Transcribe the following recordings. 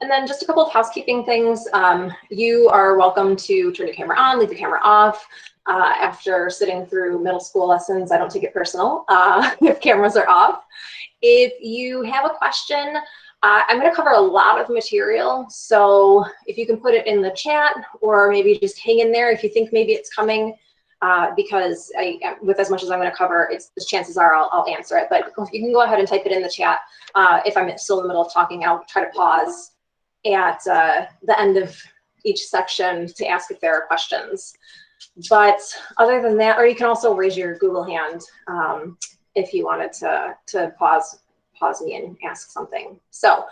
And then just a couple of housekeeping things. You are welcome to turn your camera on, leave your camera off. After sitting through middle school lessons, I don't take it personal if cameras are off. If you have a question, I'm going to cover a lot of material, so if you can put it in the chat or maybe just hang in there if you think maybe it's coming, because with as much as I'm going to cover, the chances are I'll answer it. But you can go ahead and type it in the chat. If I'm still in the middle of talking, I'll try to pause at the end of each section to ask if there are questions. But other than that, or you can also raise your Google hand if you wanted to pause me and ask something. So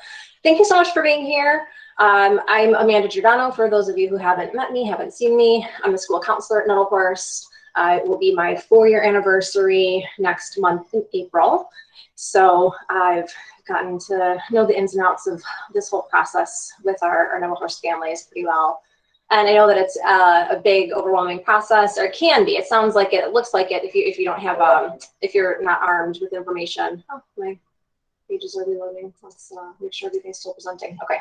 thank you so much for being here. I'm Amanda Giordano, for those of you who haven't met me, haven't seen me. I'm the school counselor at Nettlehurst. It will be my 4-year anniversary next month in April. So I've gotten to know the ins and outs of this whole process with our Nettlehurst families pretty well. And I know that it's a big, overwhelming process, or it can be. It sounds like it, it looks like it if you don't have, if you're not armed with information. Oh, my pages are reloading. Let's make sure everything's still presenting. Okay.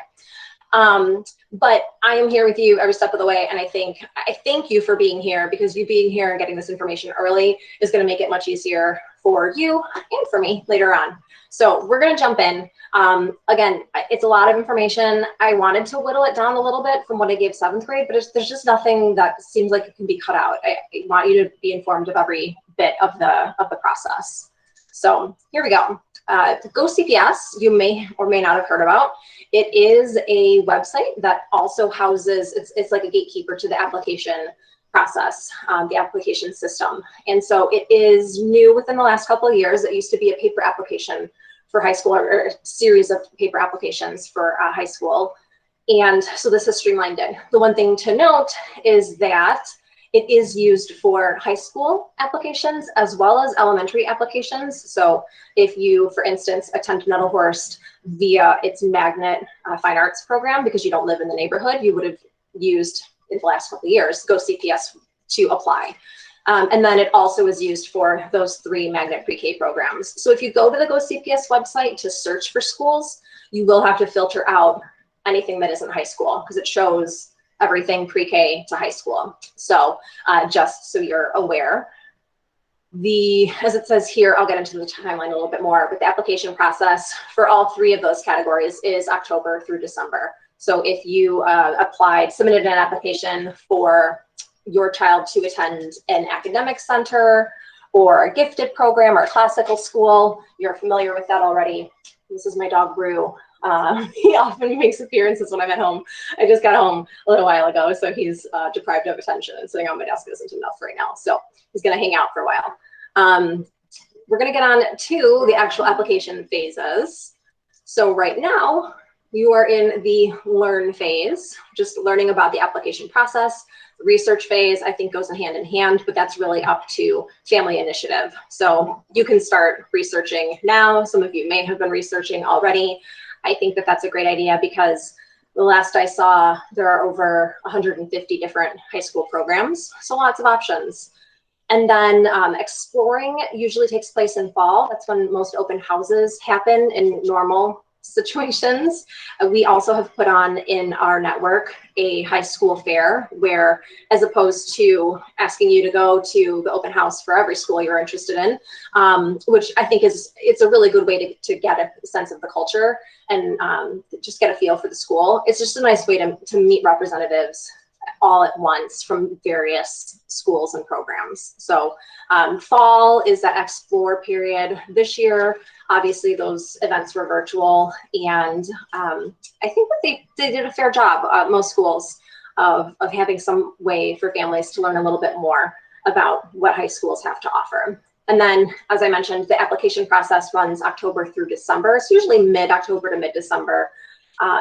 But I am here with you every step of the way, and I thank you for being here, because you being here and getting this information early is going to make it much easier for you and for me later on. So we're going to jump in. Again, it's a lot of information. I wanted to whittle it down a little bit from what I gave 7th grade, but there's just nothing that seems like it can be cut out. I want you to be informed of every bit of the process. So here we go. GoCPS, you may or may not have heard about. It is a website that also houses, it's like a gatekeeper to the application process, the application system. And so it is new within the last couple of years. It used to be a paper application for high school, or a series of paper applications for high school. And so this has streamlined it. The one thing to note is that it is used for high school applications as well as elementary applications. So if you, for instance, attend Nettlehurst via its magnet fine arts program, because you don't live in the neighborhood, you would have used in the last couple of years GoCPS to apply. And then it also is used for those 3 magnet pre-K programs. So if you go to the GoCPS website to search for schools, you will have to filter out anything that isn't high school, because it shows everything pre-K to high school. So just so you're aware, as it says here, I'll get into the timeline a little bit more, but the application process for all 3 of those categories is October through December. So if you submitted an application for your child to attend an academic center or a gifted program or a classical school, you're familiar with that already. This is my dog, Brew. He often makes appearances when I'm at home. I just got home a little while ago, so he's deprived of attention, and sitting on my desk isn't enough right now. So he's going to hang out for a while. We're going to get on to the actual application phases. So right now, you are in the learn phase, just learning about the application process. The research phase, I think, goes hand in hand, but that's really up to family initiative. So you can start researching now. Some of you may have been researching already. I think that that's a great idea, because the last I saw, there are over 150 different high school programs, so lots of options. And then exploring usually takes place in fall. That's when most open houses happen in normal situations. We also have put on in our network a high school fair, where, as opposed to asking you to go to the open house for every school you're interested in, which I think it's a really good way to get a sense of the culture and just get a feel for the school. It's just a nice way to meet representatives all at once from various schools and programs. So fall is that explore period. This year, obviously, those events were virtual, and I think that they did a fair job, most schools, of having some way for families to learn a little bit more about what high schools have to offer. And then, as I mentioned, the application process runs October through December. It's usually mid-October to mid-December.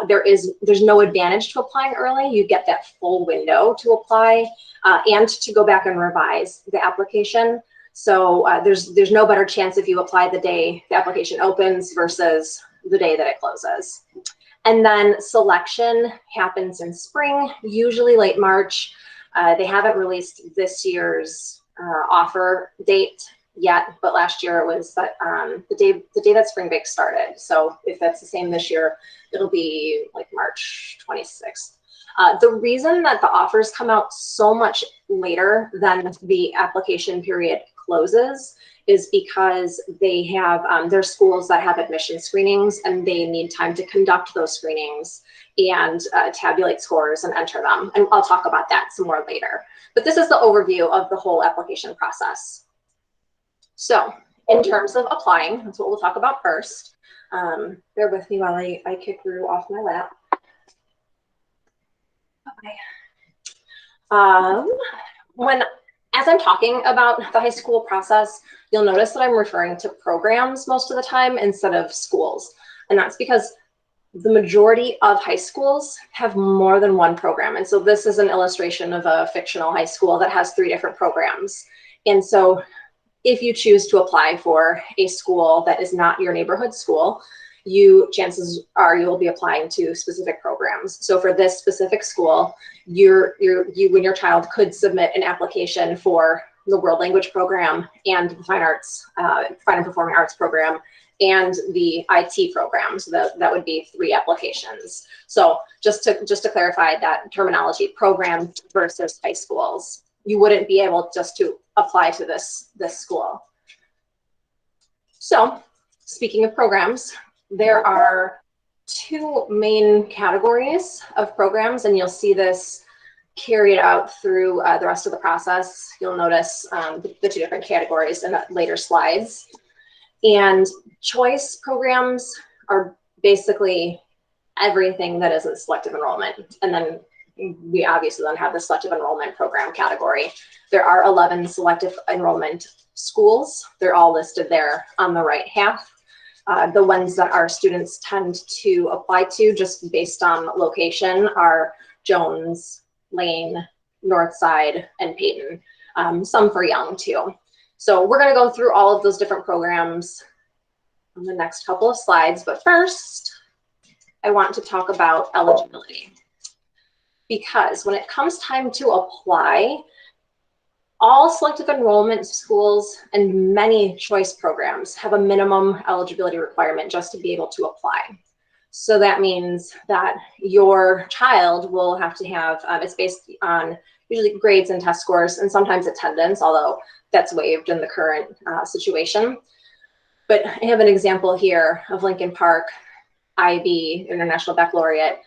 There's no advantage to applying early. You get that full window to apply and to go back and revise the application. So there's no better chance if you apply the day the application opens versus the day that it closes. And then selection happens in spring, usually late March. They haven't released this year's offer date yet, but last year it was that, the day that spring break started. So if that's the same this year, it'll be like March 26th. The reason that the offers come out so much later than the application period closes is because they have, there's schools that have admission screenings and they need time to conduct those screenings and tabulate scores and enter them. And I'll talk about that some more later. But this is the overview of the whole application process. So in terms of applying, that's what we'll talk about first. Bear with me while I kick Rue off my lap. Okay. As I'm talking about the high school process, you'll notice that I'm referring to programs most of the time instead of schools. And that's because the majority of high schools have more than one program. And so this is an illustration of a fictional high school that has 3 different programs. And so if you choose to apply for a school that is not your neighborhood school, chances are you will be applying to specific programs. So for this specific school, you and your child could submit an application for the World Language program and the Fine and Performing Arts program and the IT program. So that would be 3 applications. So just to clarify that terminology, program versus high schools. You wouldn't be able just to apply to this school. So speaking of programs, there are 2 main categories of programs, and you'll see this carried out through the rest of the process. You'll notice the 2 different categories in later slides. And choice programs are basically everything that is a selective enrollment. And then we obviously then have the selective enrollment program category. There are 11 selective enrollment schools. They're all listed there on the right half. The ones that our students tend to apply to just based on location are Jones, Lane, Northside, and Peyton. Some for Young too. So we're going to go through all of those different programs on the next couple of slides. But first, I want to talk about eligibility. Because when it comes time to apply, all selective enrollment schools and many choice programs have a minimum eligibility requirement just to be able to apply. So that means that your child will have to have, it's based on usually grades and test scores and sometimes attendance, although that's waived in the current situation. But I have an example here of Lincoln Park, IB, International Baccalaureate,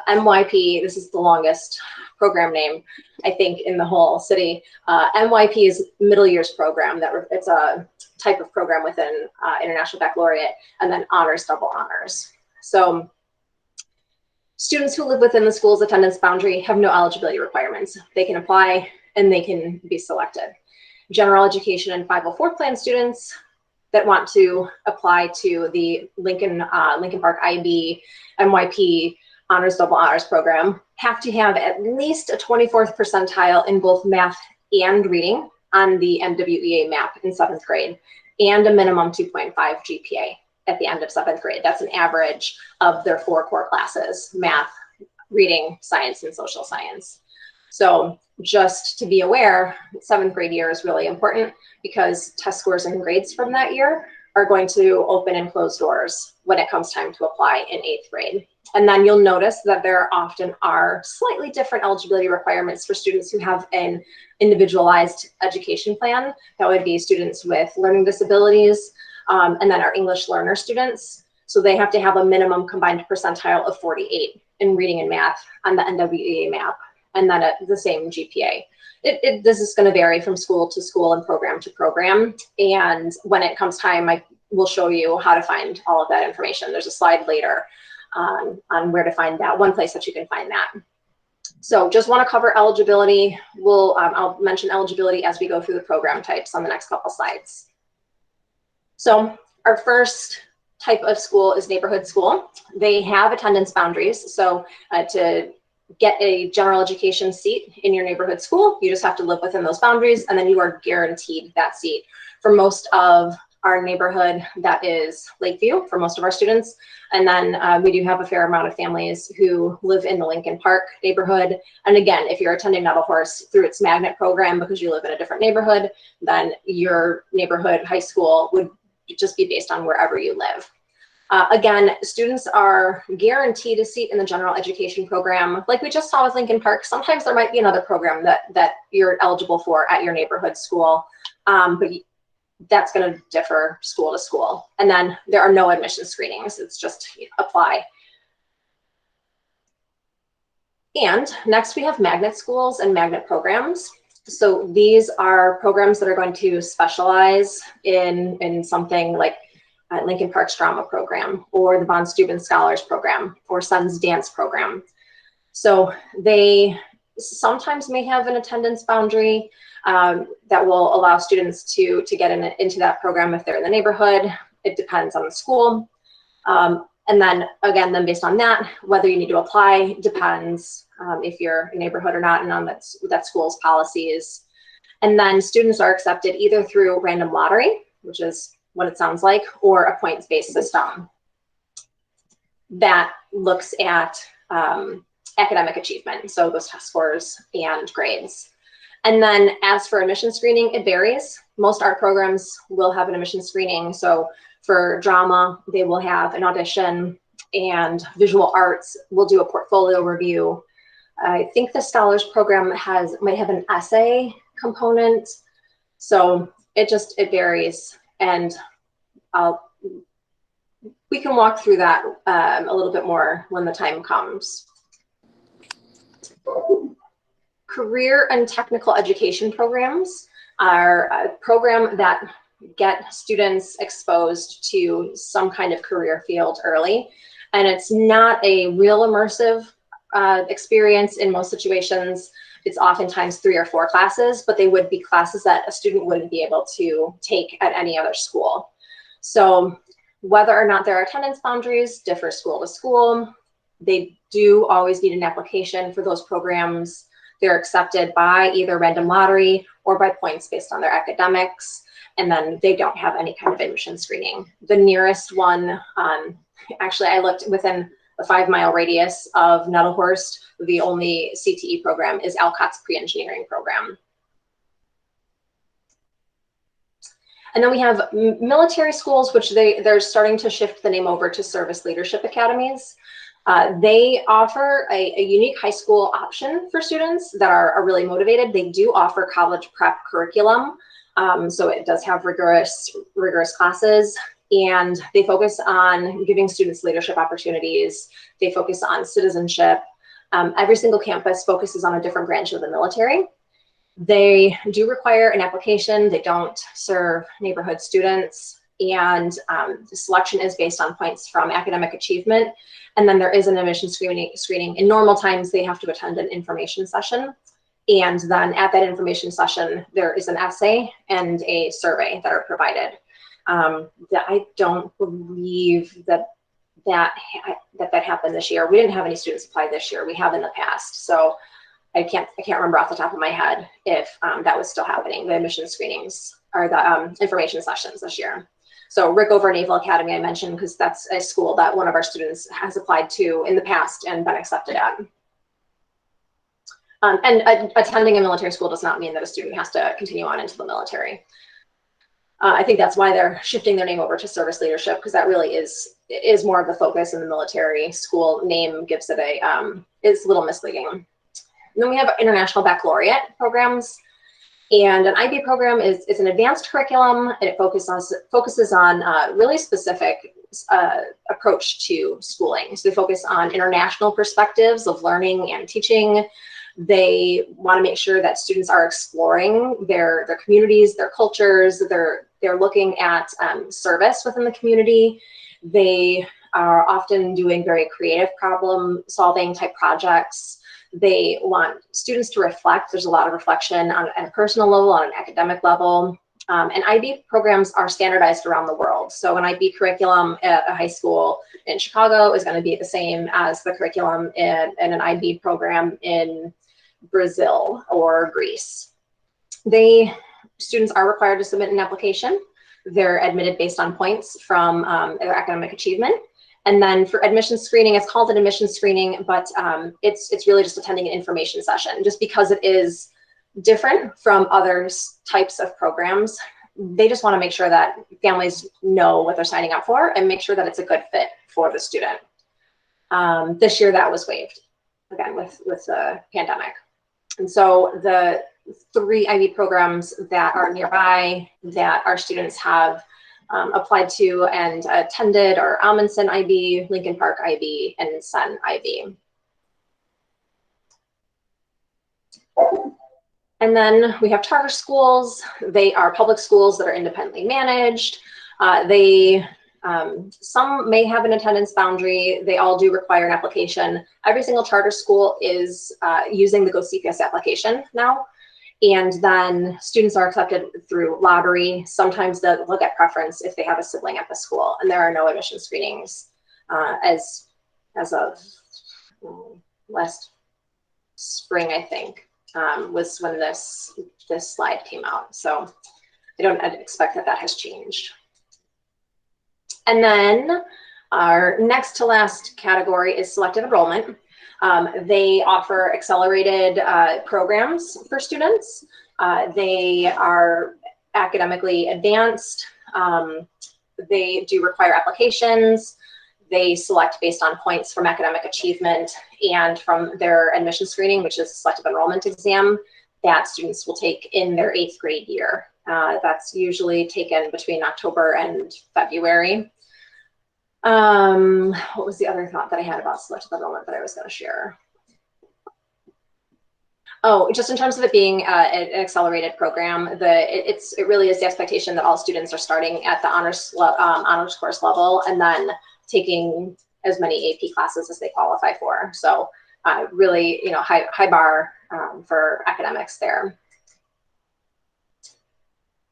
MYP, this is the longest program name, I think, in the whole city. MYP is middle years program. It's a type of program within International Baccalaureate, and then honors, double honors. So students who live within the school's attendance boundary have no eligibility requirements. They can apply and they can be selected. General education and 504 plan students that want to apply to the Lincoln Park IB, MYP, honors, double honors program have to have at least a 24th percentile in both math and reading on the MWEA map in 7th grade and a minimum 2.5 GPA at the end of 7th grade. That's an average of their 4 core classes: math, reading, science, and social science. So just to be aware, 7th grade year is really important because test scores and grades from that year are going to open and close doors when it comes time to apply in 8th grade. And then you'll notice that there often are slightly different eligibility requirements for students who have an individualized education plan. That would be students with learning disabilities, and then our English learner students. So they have to have a minimum combined percentile of 48 in reading and math on the NWEA map, and then at the same GPA. This is going to vary from school to school and program to program. And when it comes time, I will show you how to find all of that information. There's a slide later on where to find that, one place that you can find that. So just want to cover eligibility. I'll mention eligibility as we go through the program types on the next couple slides. So our first type of school is neighborhood school. They have attendance boundaries. So to get a general education seat in your neighborhood school, you just have to live within those boundaries, and then you are guaranteed that seat for most of our neighborhood that is Lakeview for most of our students. And then we do have a fair amount of families who live in the Lincoln Park neighborhood. And again, if you're attending Nettlehorst through its magnet program because you live in a different neighborhood, then your neighborhood high school would just be based on wherever you live. Again, students are guaranteed a seat in the general education program. Like we just saw with Lincoln Park, sometimes there might be another program that you're eligible for at your neighborhood school, but that's going to differ school to school. And then there are no admission screenings. It's just apply. And next we have magnet schools and magnet programs. So these are programs that are going to specialize in something like Lincoln Park's drama program, or the Von Steuben Scholars program, or Sun's dance program. So they sometimes may have an attendance boundary that will allow students to get into that program if they're in the neighborhood. It depends on the school. And then again, based on that, whether you need to apply depends if you're a neighborhood or not, and on that school's policies. And then students are accepted either through random lottery, which is what it sounds like, or a points-based system that looks at academic achievement, so those test scores and grades. And then as for admission screening, it varies. Most art programs will have an admission screening. So for drama, they will have an audition, and visual arts will do a portfolio review. I think the Scholars program might have an essay component. So it varies. And we can walk through that a little bit more when the time comes. Career and technical education programs are a program that get students exposed to some kind of career field early. And it's not a real immersive experience in most situations. It's oftentimes 3 or 4 classes, but they would be classes that a student wouldn't be able to take at any other school. So whether or not there are attendance boundaries differ school to school. They do always need an application for those programs. They're accepted by either random lottery or by points based on their academics. And then they don't have any kind of admission screening. The nearest one, actually I looked within a 5-mile radius of Nettlehorst, the only CTE program is Alcott's pre-engineering program. And then we have military schools, which they're starting to shift the name over to service leadership academies. They offer a unique high school option for students that are really motivated. They do offer college prep curriculum. So it does have rigorous classes, and they focus on giving students leadership opportunities. They focus on citizenship. Every single campus focuses on a different branch of the military. They do require an application. They don't serve neighborhood students, and the selection is based on points from academic achievement. And then there is an admission screening. In normal times, they have to attend an information session. And then at that information session, there is an essay and a survey that are provided. I don't believe that happened this year. We didn't have any students apply this year. We have in the past. So I can't remember off the top of my head if that was still happening, the admission screenings or the information sessions this year. So Rickover Naval Academy I mentioned because that's a school that one of our students has applied to in the past and been accepted at. And attending a military school does not mean that a student has to continue on into the military. I think that's why they're shifting their name over to service leadership, because that really is more of the focus in the military school name gives it is a little misleading. And then we have international baccalaureate programs. And an IB program is an advanced curriculum, and it focuses on really specific approach to schooling. So they focus on international perspectives of learning and teaching. They want to make sure that students are exploring their communities, their cultures. They're looking at service within the community. They are often doing very creative problem-solving type projects. They want students to reflect. There's a lot of reflection at a personal level, on an academic level. And IB programs are standardized around the world. So an IB curriculum at a high school in Chicago is going to be the same as the curriculum in an IB program in Brazil or Greece. Students are required to submit an application. they're admitted based on points from their academic achievement. And then for admission screening, it's called an admission screening, but it's really just attending an information session. Just because it is different from other types of programs, they just want to make sure that families know what they're signing up for and make sure that it's a good fit for the student. This year that was waived, again, with the pandemic. And so the 3 IB programs that are nearby that our students have applied to and attended are Amundsen IB, Lincoln Park IB, and Sen IB. And then we have charter schools. They are public schools that are independently managed. Some may have an attendance boundary. They all do require an application. Every single charter school is using the GoCPS application now. And then students are accepted through lottery. Sometimes they'll get preference if they have a sibling at the school. And there are no admission screenings as of last spring, I think, was when this slide came out. So I don't expect that has changed. And then our next to last category is selective enrollment. They offer accelerated programs for students. They are academically advanced. They do require applications. They select based on points from academic achievement and from their admission screening, which is a selective enrollment exam that students will take in their 8th grade year. That's usually taken between October and February. What was the other thought that I had about selective enrollment that I was going to share? Oh, just in terms of it being an accelerated program, it really is the expectation that all students are starting at the honors course level and then taking as many AP classes as they qualify for. So really, high bar for academics there.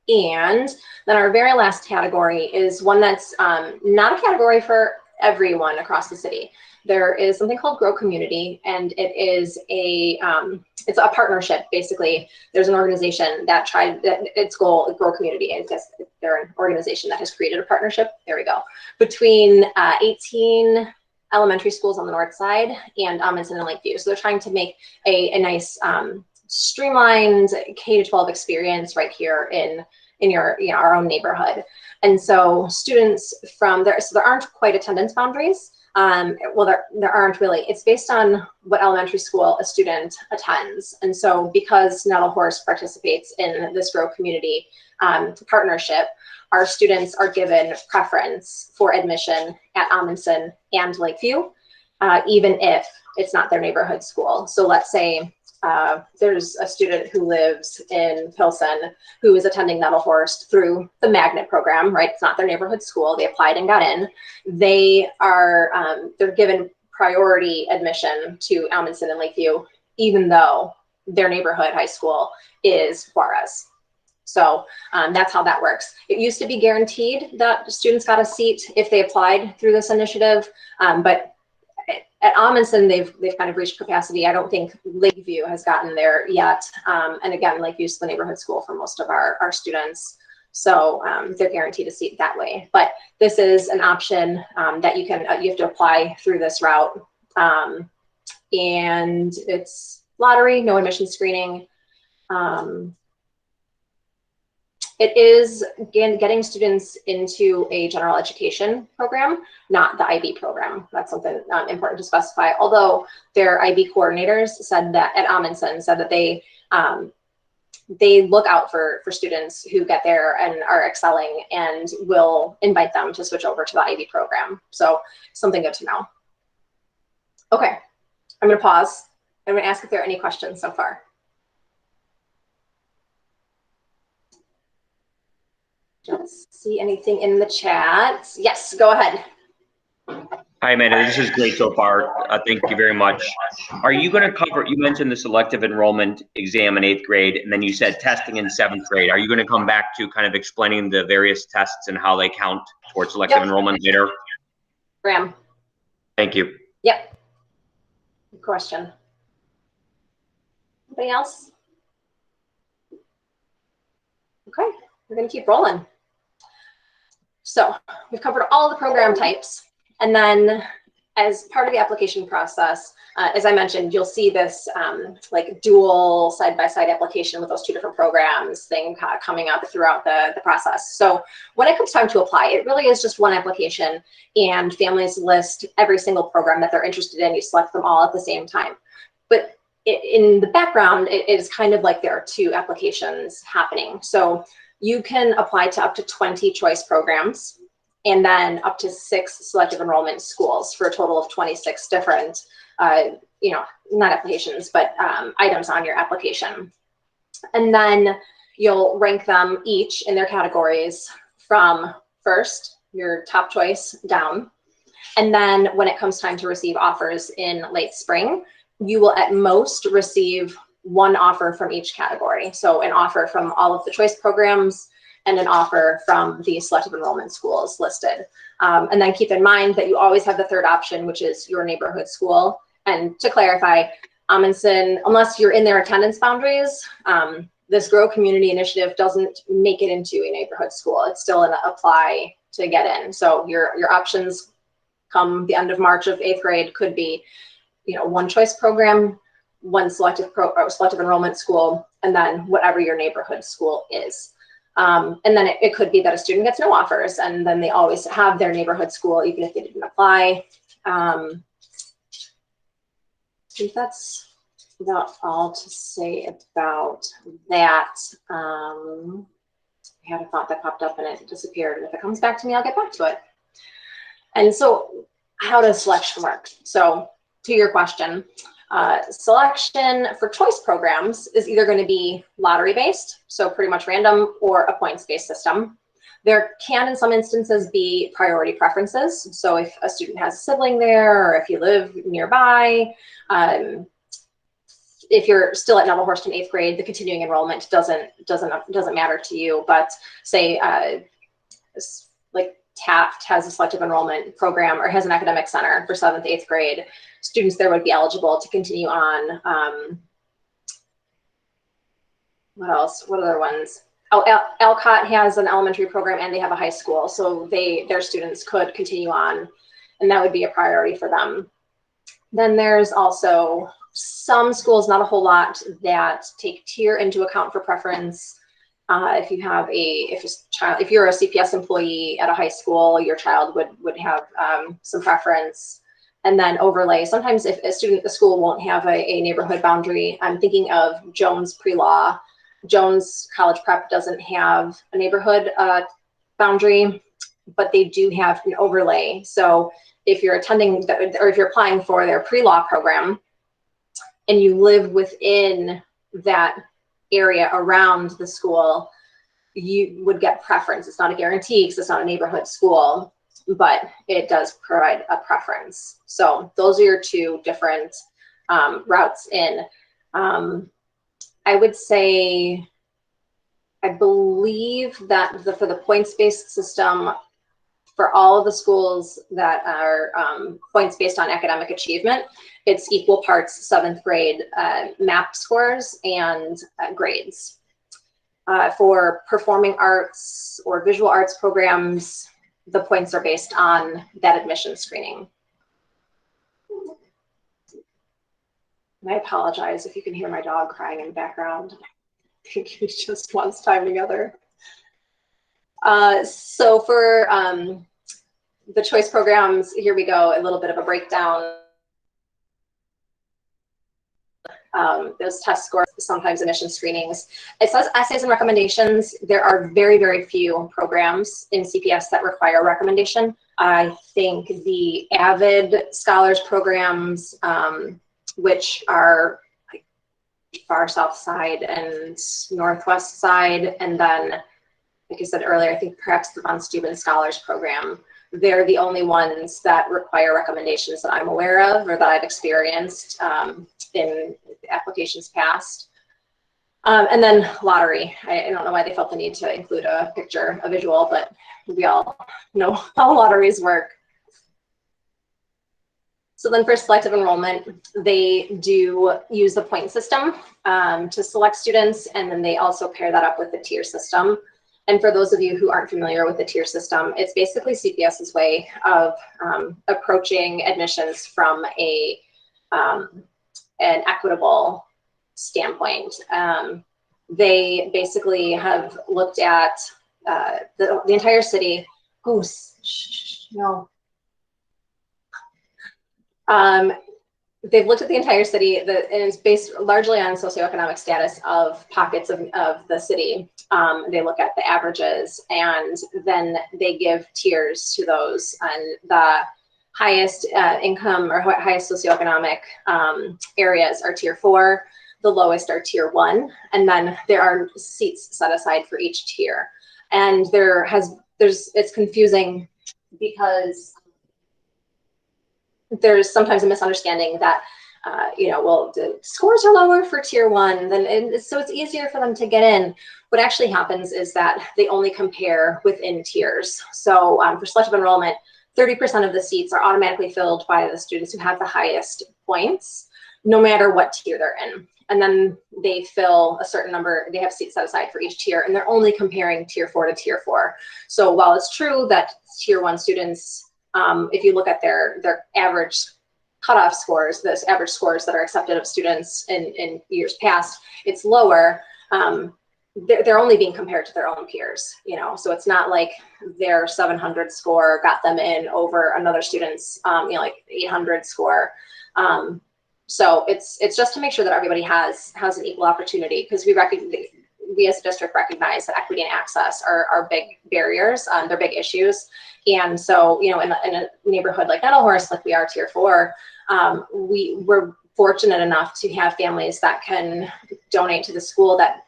And then our very last category is one that's not a category for everyone across the city. There is something called GROWCommunity, and it's a partnership, basically. There's an organization that its goal, GROWCommunity, I guess they're an organization that has created a partnership, there we go, between 18 elementary schools on the north side and Amundsen and Lakeview. So they're trying to make a nice streamlined K-12 experience right here in our own neighborhood. And so students from there, so there aren't quite attendance boundaries. Well, there aren't really. It's based on what elementary school a student attends. And so because Nettlehorst participates in this GROWCommunity partnership, our students are given preference for admission at Amundsen and Lakeview, even if it's not their neighborhood school. So let's say there's a student who lives in Pilsen who is attending Nettlehorst through the magnet program, right? It's not their neighborhood school. They applied and got in. They're given priority admission to Amundsen and Lakeview, even though their neighborhood high school is Juarez. So that's how that works. It used to be guaranteed that students got a seat if they applied through this initiative, but at Amundsen, they've kind of reached capacity. I don't think Lakeview has gotten there yet. And again, Lakeview's the neighborhood school for most of our students. So they're guaranteed a seat that way. But this is an option that you have to apply through this route. And it's lottery, no admission screening. It is, again, getting students into a general education program, not the IB program. That's something important to specify. Although their IB coordinators said that at Amundsen said that they look out for students who get there and are excelling and will invite them to switch over to the IB program. So something good to know. Okay, I'm going to pause. I'm going to ask if there are any questions so far. Don't see anything in the chat. Yes, go ahead. Hi, Amanda. This is great so far. Thank you very much. Are you going to cover, you mentioned the selective enrollment exam in 8th grade, and then you said testing in 7th grade. Are you going to come back to kind of explaining the various tests and how they count towards selective enrollment later? Graham. Thank you. Yep. Good question. Anybody else? Okay, we're going to keep rolling. So we've covered all the program types. And then as part of the application process, as I mentioned, you'll see this like dual side-by-side application with those two different programs thing coming up throughout the process. So when it comes time to apply, it really is just one application, and families list every single program that they're interested in. You select them all at the same time. But in the background, it is kind of like there are two applications happening. So you can apply to up to 20 choice programs, and then up to 6 selective enrollment schools for a total of 26 different, you know, not applications, but items on your application. And then you'll rank them each in their categories from first, your top choice, down. And then when it comes time to receive offers in late spring, you will at most receive 1 offer from each category. So an offer from all of the choice programs and an offer from the selective enrollment schools listed. And then keep in mind that you always have the third option, which is your neighborhood school. And to clarify, Amundsen, unless you're in their attendance boundaries, this Grow Community initiative doesn't make it into a neighborhood school. It's still an apply to get in. So your options come the end of March of 8th grade could be, you know, 1 choice program, 1 selective enrollment school, and then whatever your neighborhood school is. And then it could be that a student gets no offers, and then they always have their neighborhood school, even if they didn't apply. I think that's about all to say about that. I had a thought that popped up and it disappeared. And if it comes back to me, I'll get back to it. And so how does selection work? So to your question, selection for choice programs is either going to be lottery-based, so pretty much random, or a points-based system. There can, in some instances, be priority preferences. So if a student has a sibling there, or if you live nearby, if you're still at Neville-Horst in 8th grade, the continuing enrollment doesn't matter to you. But say like Taft has a selective enrollment program or has an academic center for 7th, 8th grade, students there would be eligible to continue on. What else? What other ones? Oh, Alcott has an elementary program and they have a high school, so their students could continue on, and that would be a priority for them. Then there's also some schools, not a whole lot, that take tier into account for preference. If you have if you're a CPS employee at a high school, your child would have some preference. And then overlay, sometimes if a student at the school won't have a neighborhood boundary, I'm thinking of Jones pre-law. Jones College Prep doesn't have a neighborhood boundary, but they do have an overlay. So if you're attending, or if you're applying for their pre-law program and you live within that area around the school, you would get preference. It's not a guarantee because it's not a neighborhood school, but it does provide a preference. So those are your 2 different routes in. I would say, I believe that for the points-based system, for all of the schools that are points based on academic achievement, it's equal parts 7th grade MAP scores and grades. For performing arts or visual arts programs, the points are based on that admission screening. And I apologize if you can hear my dog crying in the background. I think he just wants time together. So for the choice programs, here we go, a little bit of a breakdown. Those test scores, sometimes admission screenings. It says essays and recommendations. There are very, very few programs in CPS that require a recommendation. I think the AVID Scholars programs, which are like far south side and northwest side, and then, like I said earlier, I think perhaps the Von Steuben Scholars program, they're the only ones that require recommendations that I'm aware of or that I've experienced in applications past. And then lottery. I don't know why they felt the need to include a picture, a visual, but we all know how lotteries work. So then for selective enrollment, they do use the point system to select students, and then they also pair that up with the tier system. And for those of you who aren't familiar with the tier system, it's basically CPS's way of approaching admissions from an equitable standpoint. They basically have looked at the entire city. Oh, no. They've looked at the entire city, and it's based largely on socioeconomic status of pockets of the city. They look at the averages, and then they give tiers to those. And the highest income or highest socioeconomic areas are tier 4, the lowest are tier 1, and then there are seats set aside for each tier. And it's confusing because there's sometimes a misunderstanding that, well, the scores are lower for tier 1, so it's easier for them to get in. What actually happens is that they only compare within tiers. So for selective enrollment, 30% of the seats are automatically filled by the students who have the highest points, no matter what tier they're in. And then they fill a certain number, they have seats set aside for each tier, and they're only comparing tier 4 to tier 4. So while it's true that tier 1 students, if you look at their average cutoff scores, this average scores that are accepted of students in years past, it's lower. They're only being compared to their own peers, so it's not like their 700 score got them in over another student's, like 800 score. So it's just to make sure that everybody has an equal opportunity, because we as a district recognize that equity and access are big barriers, they're big issues. And so, in a neighborhood like Nettlehorst, like we are tier 4, we're fortunate enough to have families that can donate to the school that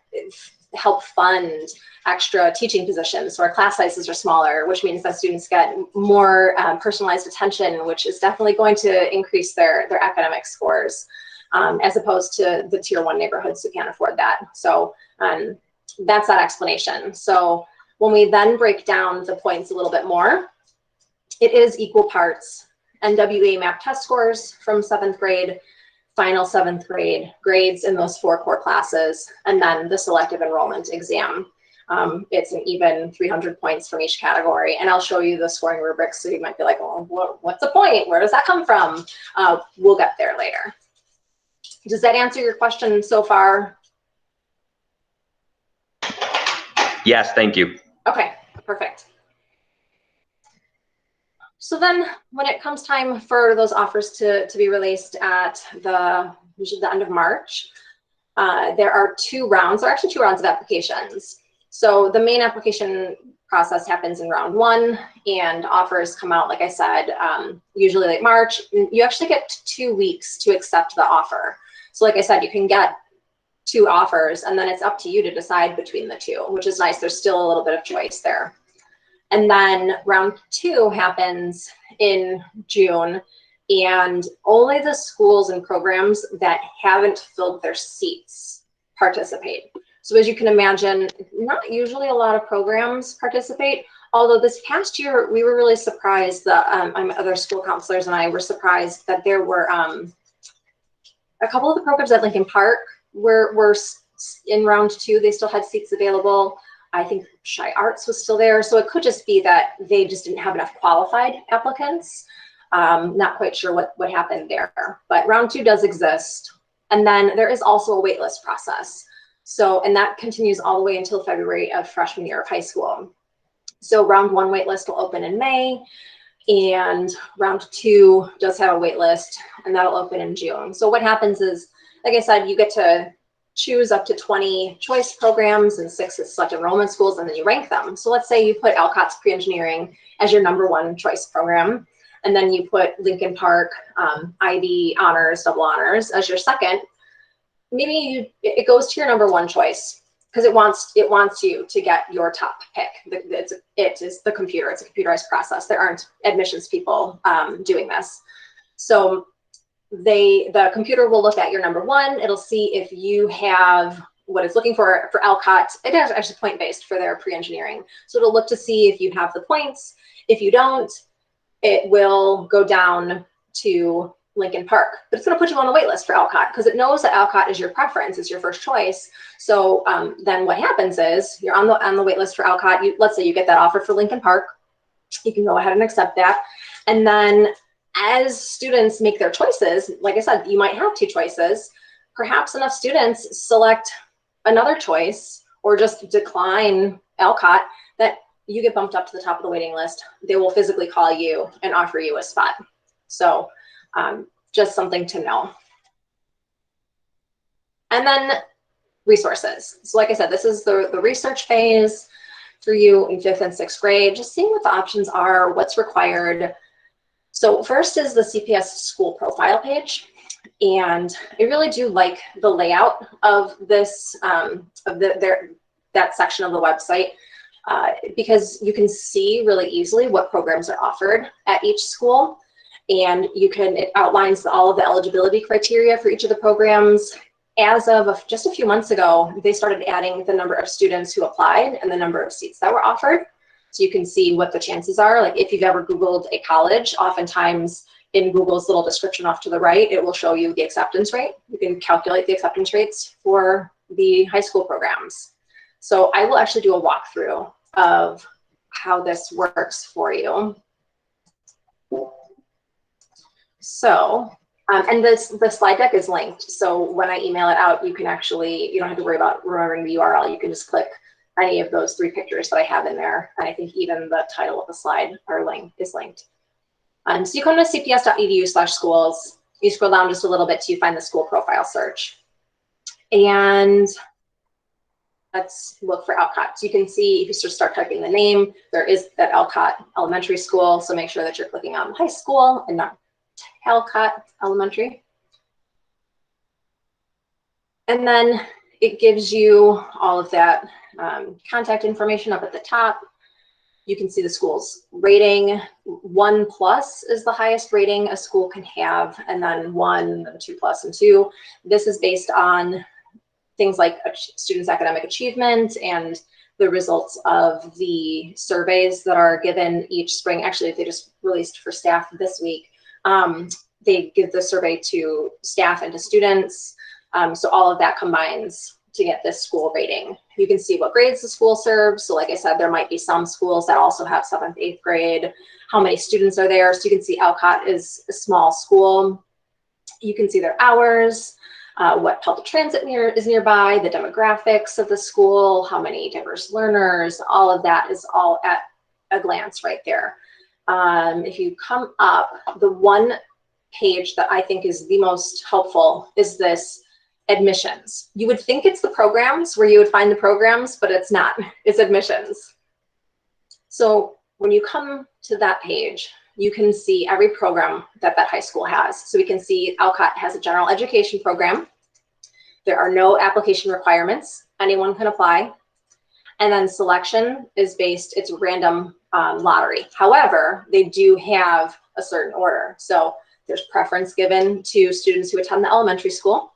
help fund extra teaching positions. So our class sizes are smaller, which means that students get more personalized attention, which is definitely going to increase their academic scores, as opposed to the tier 1 neighborhoods who can't afford that. So that's that explanation. So when we then break down the points a little bit more, it is equal parts NWEA MAP test scores from 7th grade, final 7th grade grades in those 4 core classes, and then the selective enrollment exam. It's an even 300 points from each category, and I'll show you the scoring rubrics, so you might be like, well, what's the point? Where does that come from? We'll get there later. Does that answer your question so far? Yes, thank you. Okay, perfect. So then when it comes time for those offers to be released at usually the end of March, there are 2 rounds, or actually 2 rounds of applications. So the main application process happens in round 1, and offers come out, like I said, usually late March. You actually get 2 weeks to accept the offer. So like I said, you can get 2 offers, and then it's up to you to decide between the 2, which is nice. There's still a little bit of choice there. And then round 2 happens in June, and only the schools and programs that haven't filled their seats participate. So as you can imagine, not usually a lot of programs participate, although this past year we were really surprised that other school counselors and I were surprised that there were a couple of the programs at Lincoln Park were in round 2. They still had seats available. I think Shy Arts was still there. So it could just be that they just didn't have enough qualified applicants. Not quite sure what happened there, but round 2 does exist. And then there is also a waitlist process. So, and that continues all the way until February of freshman year of high school. So round 1 waitlist will open in May, and round 2 does have a waitlist, and that'll open in June. So what happens is, like I said, you get to choose up to 20 choice programs and 6 selective enrollment schools, and then you rank them. So let's say you put Alcott's pre-engineering as your #1 choice program, and then you put Lincoln Park IB honors, double honors as your second. Maybe it goes to your #1 choice because it wants you to get your top pick. It is the computer. It's a computerized process. There aren't admissions people doing this. So the computer will look at your #1. It'll see if you have what it's looking for Alcott. It is actually point-based for their pre-engineering. So it'll look to see if you have the points. If you don't, it will go down to Lincoln Park, but it's going to put you on the wait list for Alcott because it knows that Alcott is your preference, is your first choice. So then what happens is you're on the wait list for Alcott. Let's say you get that offer for Lincoln Park. You can go ahead and accept that. And then as students make their choices, like I said, you might have two choices. Perhaps enough students select another choice or just decline Alcott that you get bumped up to the top of the waiting list. They will physically call you and offer you a spot. So just something to know. And then resources. So like I said, this is the research phase for you in 5th and 6th grade, just seeing what the options are, what's required. So first is the CPS school profile page. And I really do like the layout of this, that section of the website, because you can see really easily what programs are offered at each school. And it outlines all of the eligibility criteria for each of the programs. As of just a few months ago, they started adding the number of students who applied and the number of seats that were offered. So you can see what the chances are. Like if you've ever Googled a college, oftentimes in Google's little description off to the right, it will show you the acceptance rate. You can calculate the acceptance rates for the high school programs. So I will actually do a walkthrough of how this works for you. So, and the slide deck is linked. So when I email it out, you can actually, you don't have to worry about remembering the URL. You can just click any of those 3 pictures that I have in there. And I think even the title of the slide is linked. So you come to cps.edu/schools. You scroll down just a little bit till you find the school profile search. And let's look for Alcott. So you can see, if you just start typing the name, there is that Alcott Elementary School. So make sure that you're clicking on high school and not Alcott Elementary. And then it gives you all of that contact information up at the top. You can see the school's rating. 1+ is the highest rating a school can have, and then 1, 2+, and 2. This is based on things like students' academic achievement and the results of the surveys that are given each spring. Actually, they just released for staff this week. They give the survey to staff and to students. So all of that combines to get this school rating. You can see what grades the school serves. So like I said, there might be some schools that also have 7th, 8th grade, how many students are there. So you can see Alcott is a small school. You can see their hours, what public transit is nearby, the demographics of the school, how many diverse learners, all of that is all at a glance right there. If you come up, the one page that I think is the most helpful is this admissions. You would think it's the programs where you would find the programs, but it's not. It's admissions. So when you come to that page, you can see every program that that high school has. So we can see Alcott has a general education program. There are no application requirements. Anyone can apply. And then selection is based, it's random lottery. However, they do have a certain order. So there's preference given to students who attend the elementary school.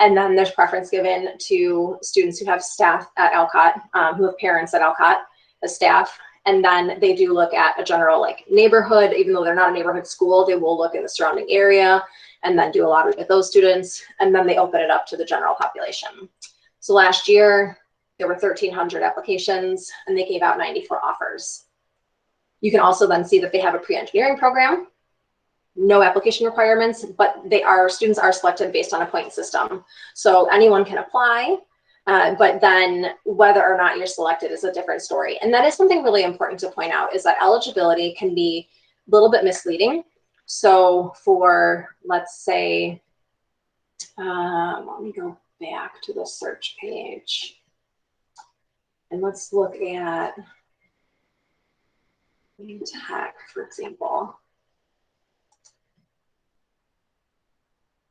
And then there's preference given to students who have staff at Alcott, who have parents at Alcott as staff. And then they do look at a general like neighborhood, even though they're not a neighborhood school, they will look in the surrounding area and then do a lottery with those students. And then they open it up to the general population. So last year, there were 1,300 applications and they gave out 94 offers. You can also then see that they have a pre-engineering program, no application requirements, but students are selected based on a point system. So anyone can apply, but then whether or not you're selected is a different story. And that is something really important to point out, is that eligibility can be a little bit misleading. So for, let's say, let me go back to the search page. And let's look at tech, for example.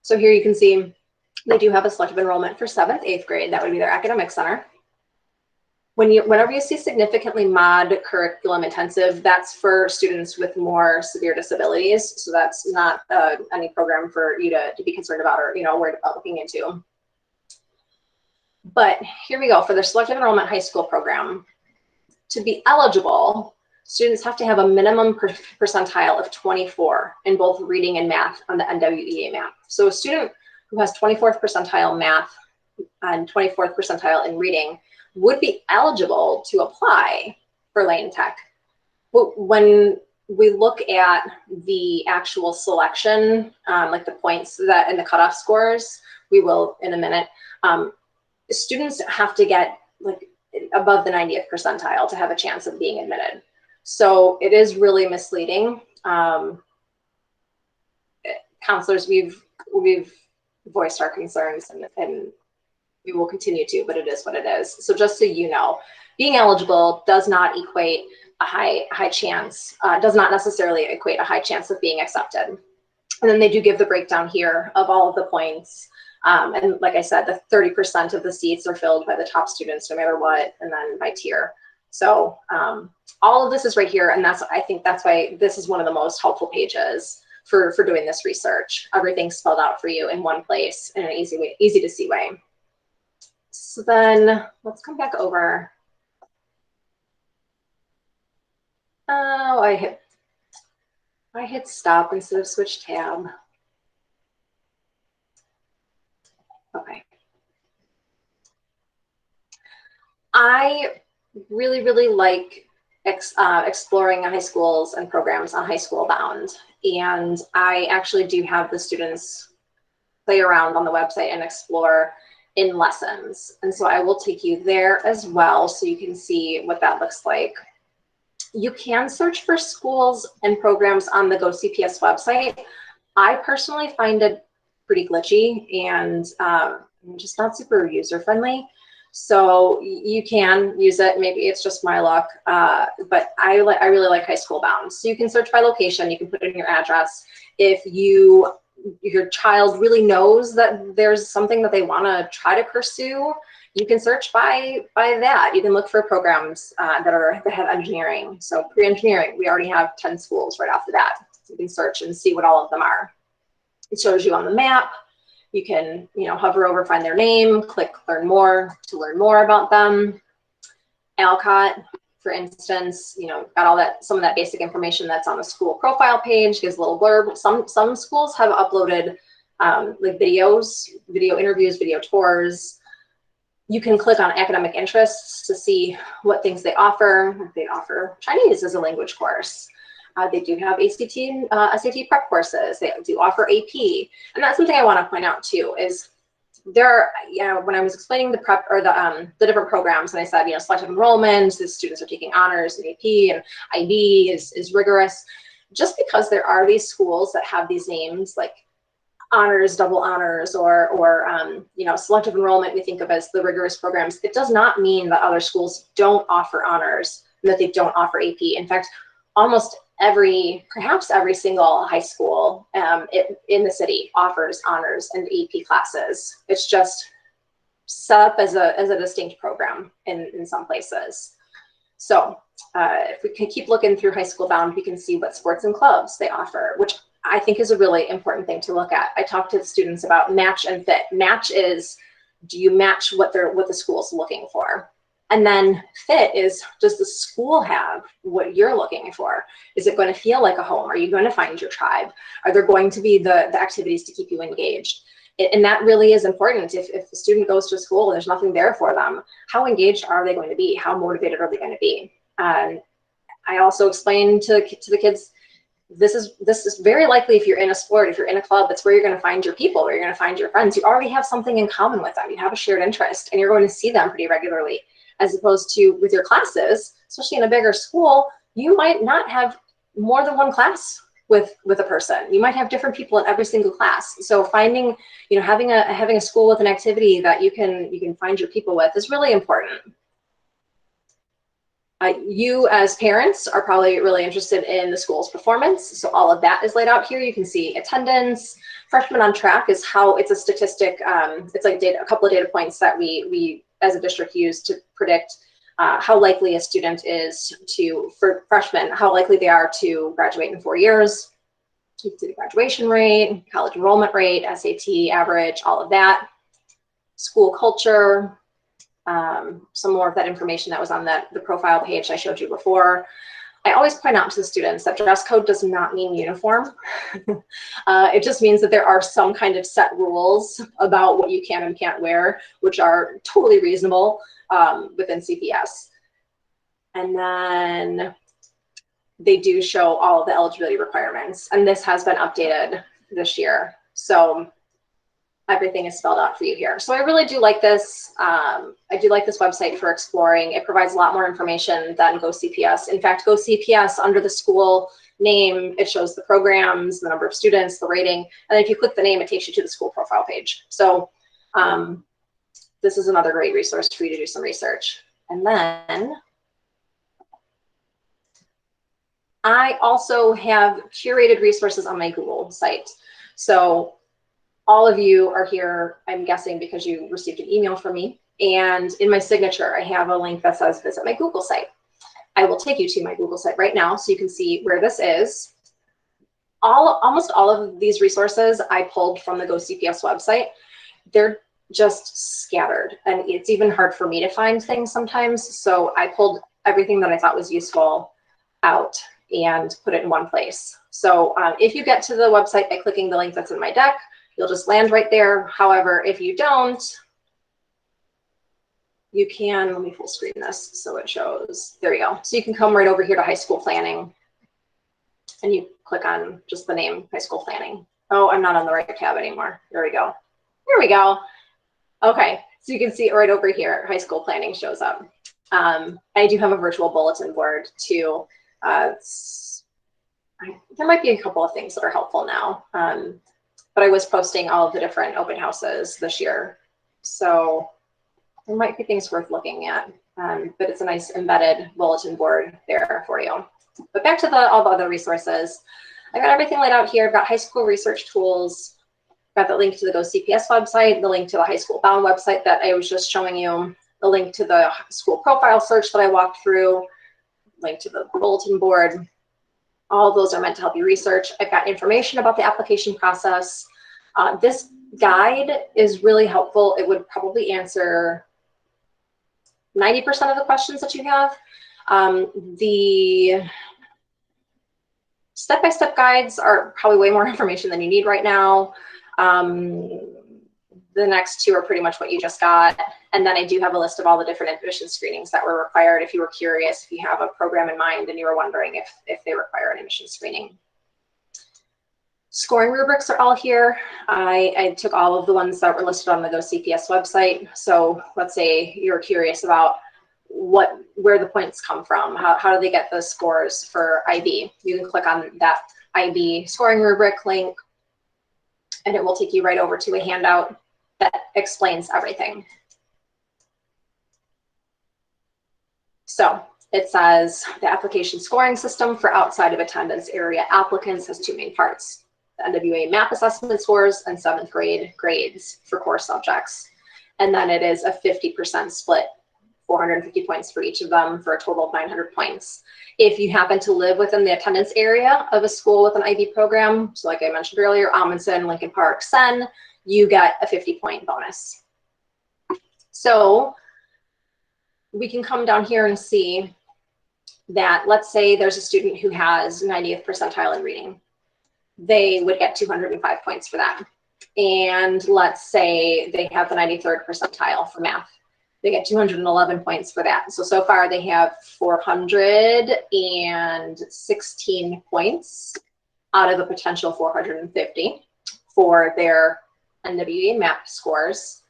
So here you can see they do have a selective enrollment for 7th, 8th grade. That would be their academic center. Whenever you see significantly mod curriculum intensive, that's for students with more severe disabilities. So that's not any program for you to be concerned about or worried about looking into. But here we go for the selective enrollment high school program. To be eligible, students have to have a minimum percentile of 24 in both reading and math on the NWEA map. So a student who has 24th percentile math and 24th percentile in reading would be eligible to apply for Lane Tech. But when we look at the actual selection, like the points that and the cutoff scores, we will in a minute, students have to get like above the 90th percentile to have a chance of being admitted. So it is really misleading. Counselors, we've voiced our concerns and we will continue to, but it is what it is. So just so you know, being eligible does not equate a high chance, does not necessarily equate a high chance of being accepted. And then they do give the breakdown here of all of the points. And like I said, the 30% of the seats are filled by the top students no matter what, and then by tier. So all of this is right here, and I think that's why this is one of the most helpful pages for doing this research. Everything's spelled out for you in one place in an easy to see way. So then let's come back over. Oh, I hit stop instead of switch tab. Okay. I really like exploring high schools and programs on High School Bound. And I actually do have the students play around on the website and explore in lessons. And so I will take you there as well so you can see what that looks like. You can search for schools and programs on the GoCPS website. I personally find it pretty glitchy and just not super user-friendly. So you can use it. Maybe it's just my luck, but I really like High School Bound. So you can search by location. You can put in your address. If your child really knows that there's something that they want to try to pursue, you can search by that. You can look for programs that have engineering. So pre-engineering, we already have 10 schools right off the bat. So you can search and see what all of them are. It shows you on the map. You can, hover over, find their name, click Learn More to learn more about them. Alcott, for instance, got some of that basic information that's on the school profile page, gives a little blurb. Some schools have uploaded like videos, video interviews, video tours. You can click on academic interests to see what things they offer. They offer Chinese as a language course. They do have ACT and SAT prep courses. They do offer AP. And that's something I want to point out too, is there, when I was explaining the prep or the different programs, and I said, selective enrollment, the students are taking honors and AP, and IB is rigorous. Just because there are these schools that have these names like honors, double honors, or selective enrollment we think of as the rigorous programs, it does not mean that other schools don't offer honors and that they don't offer AP. In fact, almost perhaps every single high school in the city offers honors and AP classes. It's just set up as a distinct program in some places. So if we can keep looking through High School Bound, we can see what sports and clubs they offer, which I think is a really important thing to look at. I talk to the students about match and fit. Match is, do you match what the school's looking for? And then fit is, does the school have what you're looking for? Is it going to feel like a home? Are you going to find your tribe? Are there going to be the activities to keep you engaged? And that really is important. If the student goes to school and there's nothing there for them, how engaged are they going to be? How motivated are they going to be? I also explain to the kids, this is very likely if you're in a sport, if you're in a club, that's where you're going to find your people, where you're going to find your friends. You already have something in common with them. You have a shared interest, and you're going to see them pretty regularly. As opposed to with your classes, especially in a bigger school, you might not have more than one class with a person. You might have different people in every single class. So finding, having a school with an activity that you can find your people with is really important. You as parents are probably really interested in the school's performance. So all of that is laid out here. You can see attendance. Freshmen on track is how it's a statistic. It's like a couple of data points that we as a district use to predict how likely a student is for freshmen, how likely they are to graduate in 4 years. You can see the graduation rate, college enrollment rate, SAT average, all of that. School culture. Some more of that information that was on the profile page I showed you before. I always point out to the students that dress code does not mean uniform. It just means that there are some kind of set rules about what you can and can't wear, which are totally reasonable within CPS. And then they do show all of the eligibility requirements, and this has been updated this year. So everything is spelled out for you here. So I really do like this. I do like this website for exploring. It provides a lot more information than GoCPS. In fact, GoCPS, under the school name, it shows the programs, the number of students, the rating, and then if you click the name, it takes you to the school profile page. So this is another great resource for you to do some research. And then I also have curated resources on my Google site. So all of you are here, I'm guessing, because you received an email from me. And in my signature, I have a link that says visit my Google site. I will take you to my Google site right now so you can see where this is. Almost all of these resources I pulled from the GoCPS website. They're just scattered, and it's even hard for me to find things sometimes. So I pulled everything that I thought was useful out and put it in one place. So if you get to the website by clicking the link that's in my deck, you'll just land right there. However, if you don't, you can, let me full screen this so it shows, there we go. So you can come right over here to high school planning, and you click on just the name, high school planning. Oh, I'm not on the right tab anymore. There we go. There we go. Okay, so you can see it right over here, high school planning shows up. I do have a virtual bulletin board too. There might be a couple of things that are helpful now. But I was posting all of the different open houses this year. So there might be things worth looking at, but it's a nice embedded bulletin board there for you. But back to all the other resources. I got everything laid out here. I've got high school research tools. Got the link to the GoCPS website, the link to the high school bound website that I was just showing you, the link to the school profile search that I walked through, link to the bulletin board. All of those are meant to help you research. I've got information about the application process. This guide is really helpful. It would probably answer 90% of the questions that you have. The step-by-step guides are probably way more information than you need right now. The next two are pretty much what you just got. And then I do have a list of all the different admission screenings that were required if you were curious, if you have a program in mind and you were wondering if they require an admission screening. Scoring rubrics are all here. I took all of the ones that were listed on the GoCPS website. So let's say you're curious about where the points come from. How do they get those scores for IB? You can click on that IB scoring rubric link, and it will take you right over to a handout that explains everything. So it says the application scoring system for outside of attendance area applicants has two main parts: the NWA MAP assessment scores and 7th grade grades for core subjects. And then it is a 50% split, 450 points for each of them for a total of 900 points. If you happen to live within the attendance area of a school with an IB program, so like I mentioned earlier, Amundsen, Lincoln Park, Sen, you get a 50-point bonus. So we can come down here and see that, let's say there's a student who has 90th percentile in reading. They would get 205 points for that. And let's say they have the 93rd percentile for math. They get 211 points for that. So far they have 416 points out of a potential 450 for their NWA MAP scores.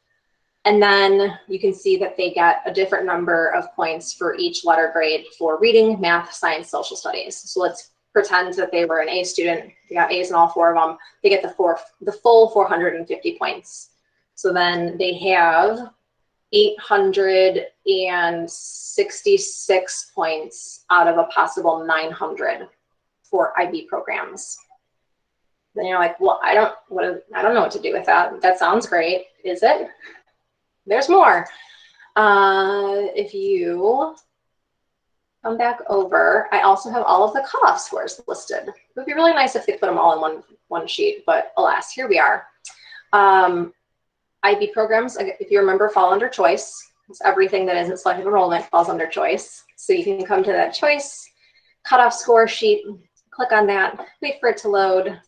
And then you can see that they get a different number of points for each letter grade for reading, math, science, social studies. So let's pretend that they were an A student. They got A's in all 4 of them. They get the full 450 points. So then they have 866 points out of a possible 900 for IB programs. Then you're like, well, I don't know what to do with that. That sounds great. Is it? There's more. If you come back over, I also have all of the cutoff scores listed. It would be really nice if they put them all in one sheet, but alas, here we are. IB programs, if you remember, fall under choice. It's everything that isn't selective enrollment falls under choice. So you can come to that choice cutoff score sheet, click on that, wait for it to load.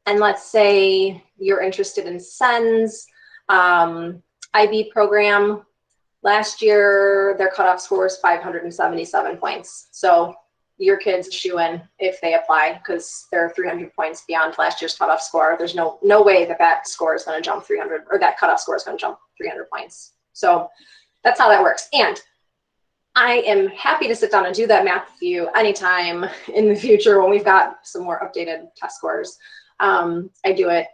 And let's say you're interested in SENS, IB program. Last year, their cutoff score was 577 points. So your kids shoe in if they apply because they're 300 points beyond last year's cutoff score. There's no way that that score is going to jump 300, or that cutoff score is going to jump 300 points. So that's how that works. And I am happy to sit down and do that math with you anytime in the future when we've got some more updated test scores. I do it,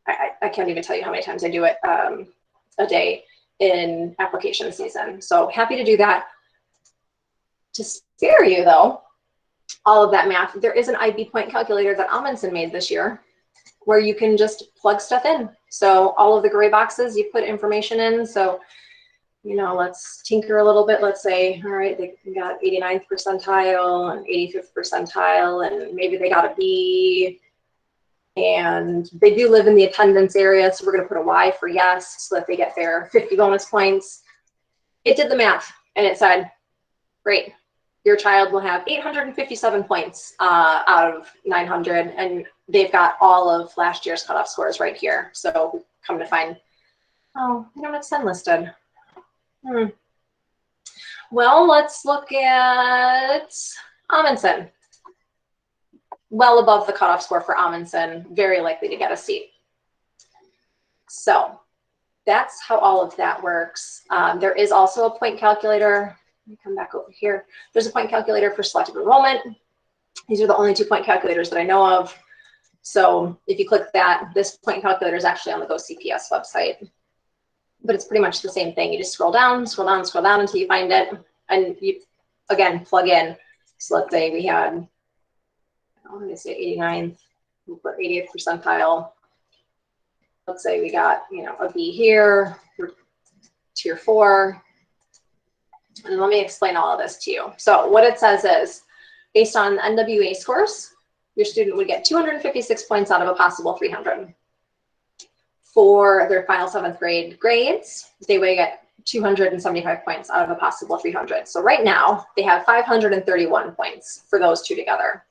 I can't even tell you how many times I do it a day in application season. So happy to do that. To spare you though, all of that math, there is an IB point calculator that Amundsen made this year where you can just plug stuff in. So all of the gray boxes, you put information in. So, you know, let's tinker a little bit. Let's say, all right, they got 89th percentile and 85th percentile, and maybe they got a B, and they do live in the attendance area. So we're going to put a Y for yes, so that they get their 50 bonus points. It did the math and it said, great, your child will have 857 points out of 900, and they've got all of last year's cutoff scores right here. So come to find, oh, we don't have SEN listed. Well, let's look at Amundsen. Well above the cutoff score for Amundsen, very likely to get a seat. So that's how all of that works. There is also a point calculator. Let me come back over here. There's a point calculator for selective enrollment. These are the only 2 point calculators that I know of. So if you click that, this point calculator is actually on the GoCPS website. But it's pretty much the same thing. You just scroll down, scroll down, scroll down until you find it. And you, again, plug in. So let's say we had, let me say 89th, we'll put 80th percentile. Let's say we got, you know, a B here, tier 4. And let me explain all of this to you. So what it says is, based on NWA scores, your student would get 256 points out of a possible 300. For their final 7th grade grades, they would get 275 points out of a possible 300. So right now, they have 531 points for those two together.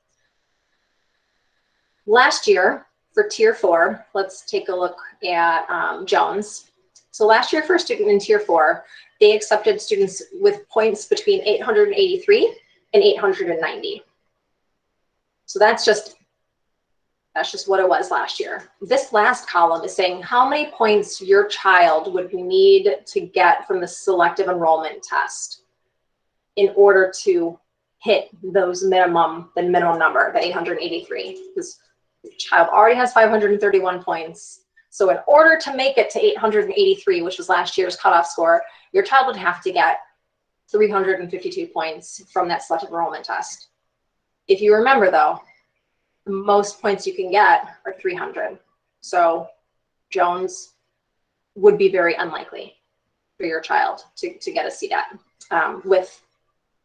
Last year, for tier 4, let's take a look at Jones. So last year for a student in tier 4, they accepted students with points between 883 and 890. So that's just what it was last year. This last column is saying how many points your child would need to get from the selective enrollment test in order to hit those the minimum number, the 883. Because the child already has 531 points. So in order to make it to 883, which was last year's cutoff score, your child would have to get 352 points from that selective enrollment test. If you remember though, the most points you can get are 300. So Jones would be very unlikely for your child to get a CDAT with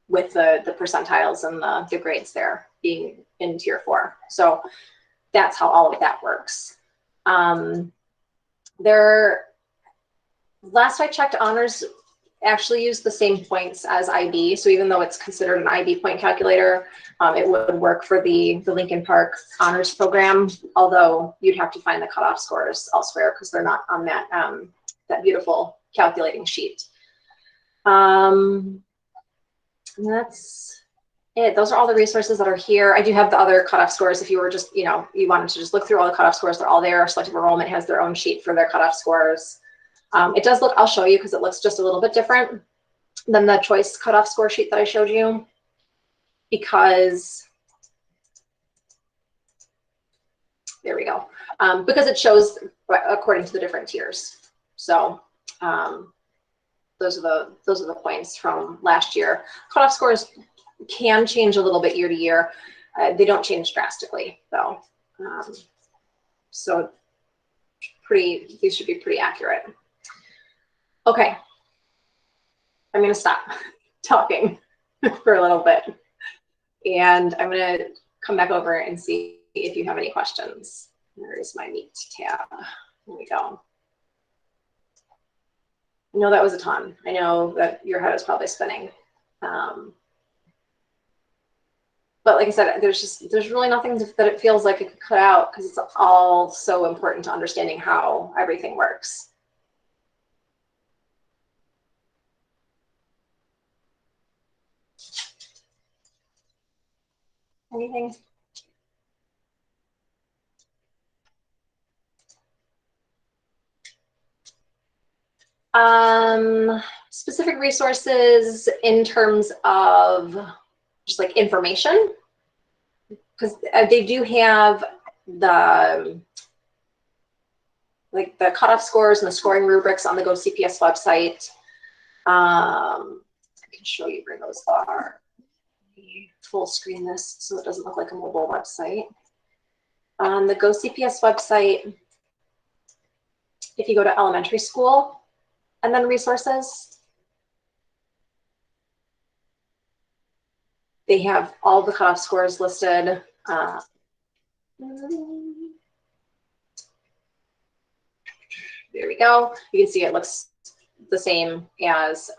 the percentiles and the grades there being in tier 4. So that's how all of that works. Last I checked, honors actually use the same points as IB. So even though it's considered an IB point calculator, it would work for the Lincoln Park honors program, although you'd have to find the cutoff scores elsewhere because they're not on that, that beautiful calculating sheet. That's it. Those are all the resources that are here. I do have the other cutoff scores if you were just, you know, you wanted to just look through all the cutoff scores, they're all there. Selective enrollment has their own sheet for their cutoff scores. It does look, I'll show you because it looks just a little bit different than the choice cutoff score sheet that I showed you, because there we go. Because it shows according to the different tiers. So those are the points from last year. Cutoff scores can change a little bit year to year. They don't change drastically though. So these should be pretty accurate. Okay, I'm gonna stop talking for a little bit, and I'm gonna come back over and see if you have any questions. There's my Meet tab. There we go. I know that was a ton. I know that your head is probably spinning. but like I said, there's really nothing that it feels like it could cut out because it's all so important to understanding how everything works. Anything? Specific resources in terms of just like information, because they do have the cutoff scores and the scoring rubrics on the GoCPS website. I can show you where those are. Full screen this so it doesn't look like a mobile website. On the GoCPS website, if you go to elementary school and then resources, they have all the cutoff scores listed. There we go. You can see it looks the same as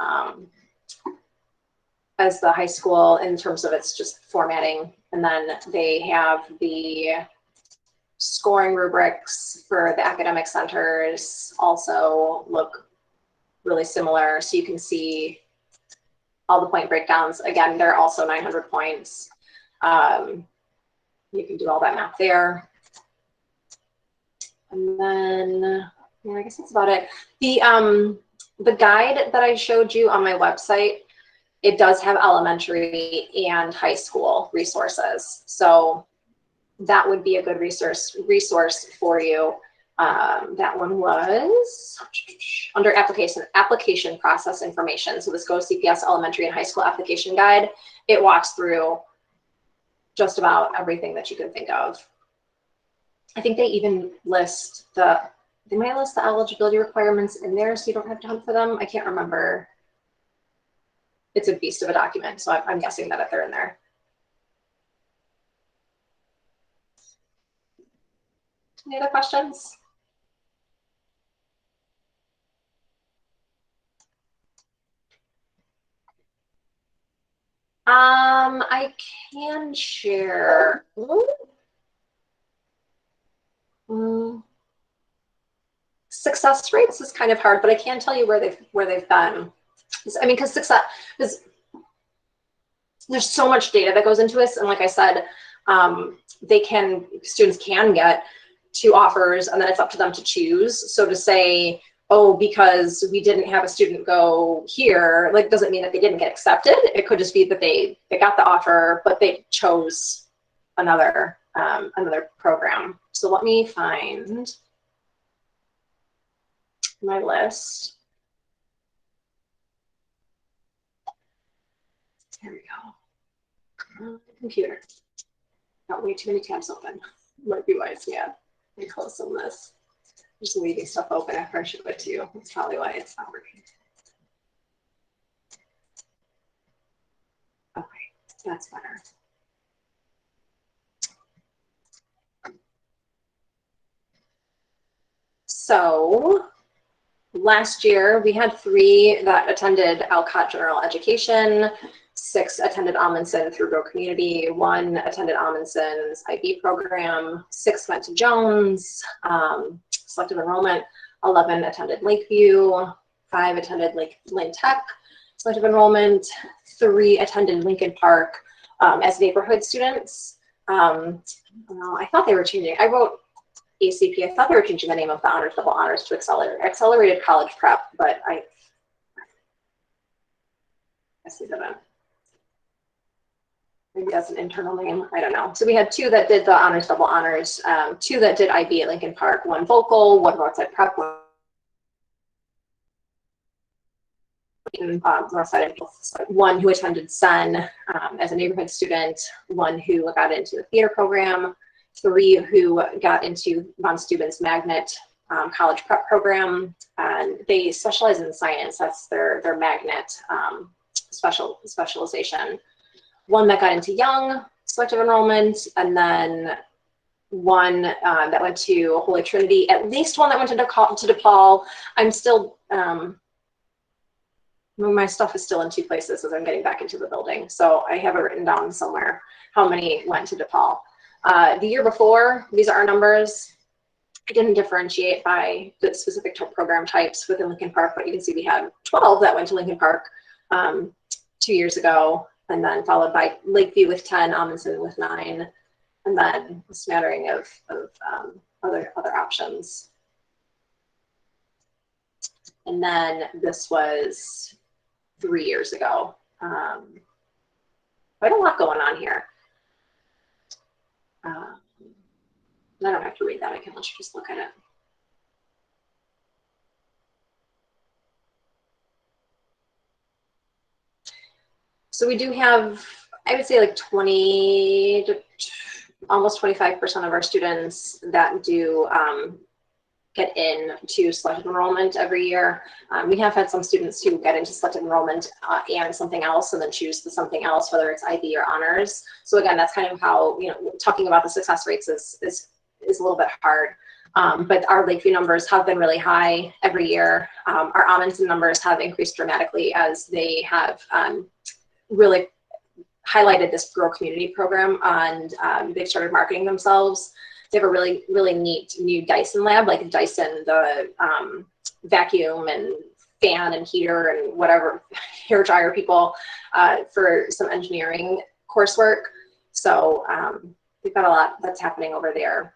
the high school in terms of its just formatting. And then they have the scoring rubrics for the academic centers also look really similar. So you can see all the point breakdowns. Again, they're also 900 points. You can do all that math there. And then, yeah, I guess that's about it. The guide that I showed you on my website, it does have elementary and high school resources. So that would be a good resource for you. That one was under application process information. So this GoCPS elementary and high school application guide, it walks through just about everything that you can think of. I think they even list they might list the eligibility requirements in there so you don't have to hunt for them. I can't remember. It's a beast of a document, so I'm guessing that they're in there. Any other questions? I can share. Success rates is kind of hard, but I can tell you where they've been. I mean, because there's so much data that goes into this, and like I said, students can get 2 offers, and then it's up to them to choose. So to say, oh, because we didn't have a student go here, like doesn't mean that they didn't get accepted. It could just be that they got the offer, but they chose another program. So let me find my list. There we go. Computer. Got way too many tabs open. Might be why it's I close some of this. Just leaving stuff open after I show it to you. That's probably why it's not working. Okay, that's better. So last year we had 3 that attended Alcott General Education, 6 attended Amundsen through GROWCommunity, 1 attended Amundsen's IB program, 6 went to Jones, Selective Enrollment, 11 attended Lakeview, 5 attended Lynn Tech, Selective Enrollment, 3 attended Lincoln Park as neighborhood students. I thought they were changing. I wrote ACP. I thought they were changing the name of the honors, double honors to accelerated college prep, but I guess they didn't. Maybe that's an internal name. I don't know. So we had 2 that did the honors, double honors, 2 that did IB at Lincoln Park, 1 vocal, 1 Northside prep, 1 who attended SEN as a neighborhood student, 1 who got into the theater program, 3 who got into Von Steuben's magnet college prep program, and they specialize in science. That's their magnet specialization. 1 that got into Young Selective Enrollment, and then 1 that went to Holy Trinity. At least 1 that went to DePaul. I'm still my stuff is still in 2 places as I'm getting back into the building. So I have it written down somewhere how many went to DePaul. The year before, these are our numbers. I didn't differentiate by the specific program types within Lincoln Park, but you can see we had 12 that went to Lincoln Park 2 years ago, and then followed by Lakeview with 10, Amundsen with 9, and then a smattering of other options. And then this was 3 years ago. Quite a lot going on here. I don't have to read that. I can let you just look at it. So we do have, I would say, like 20 to almost 25% of our students that do get into selective enrollment every year. We have had some students who get into selective enrollment and something else, and then choose the something else, whether it's IB or honors. So again, that's kind of how, talking about the success rates is a little bit hard. But our Lakeview numbers have been really high every year. Our Amundsen numbers have increased dramatically as they have really highlighted this GROWCommunity program, and they've started marketing themselves. They have a really, really neat new Dyson lab, like Dyson, the vacuum and fan and heater and whatever, hair dryer people for some engineering coursework. So they've got a lot that's happening over there.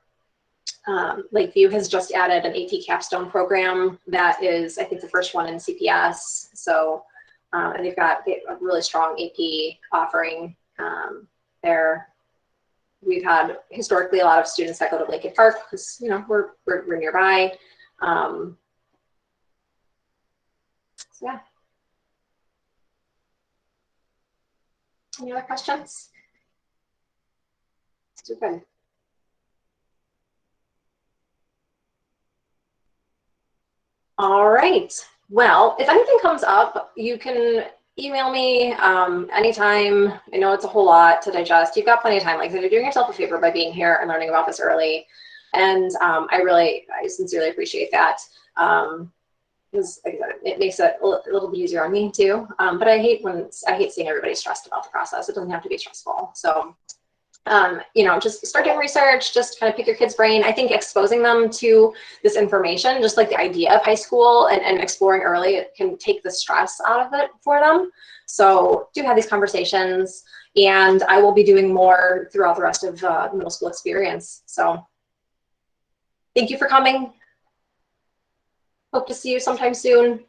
Lakeview has just added an AP capstone program that is, I think, the first one in CPS. So and they've got a really strong AP offering there. We've had historically a lot of students that go to Lincoln Park because we're nearby. So yeah. Any other questions? Let's do good. All right. Well, if anything comes up, you can email me anytime. I know it's a whole lot to digest. You've got plenty of time. Like I said, you're doing yourself a favor by being here and learning about this early. And I sincerely appreciate that. Because like I said, it makes it a little bit easier on me too. But I hate seeing everybody stressed about the process. It doesn't have to be stressful. So just start doing research, just kind of pick your kid's brain. I think exposing them to this information, just like the idea of high school and exploring early, it can take the stress out of it for them. So do have these conversations, and I will be doing more throughout the rest of the middle school experience. So thank you for coming. Hope to see you sometime soon.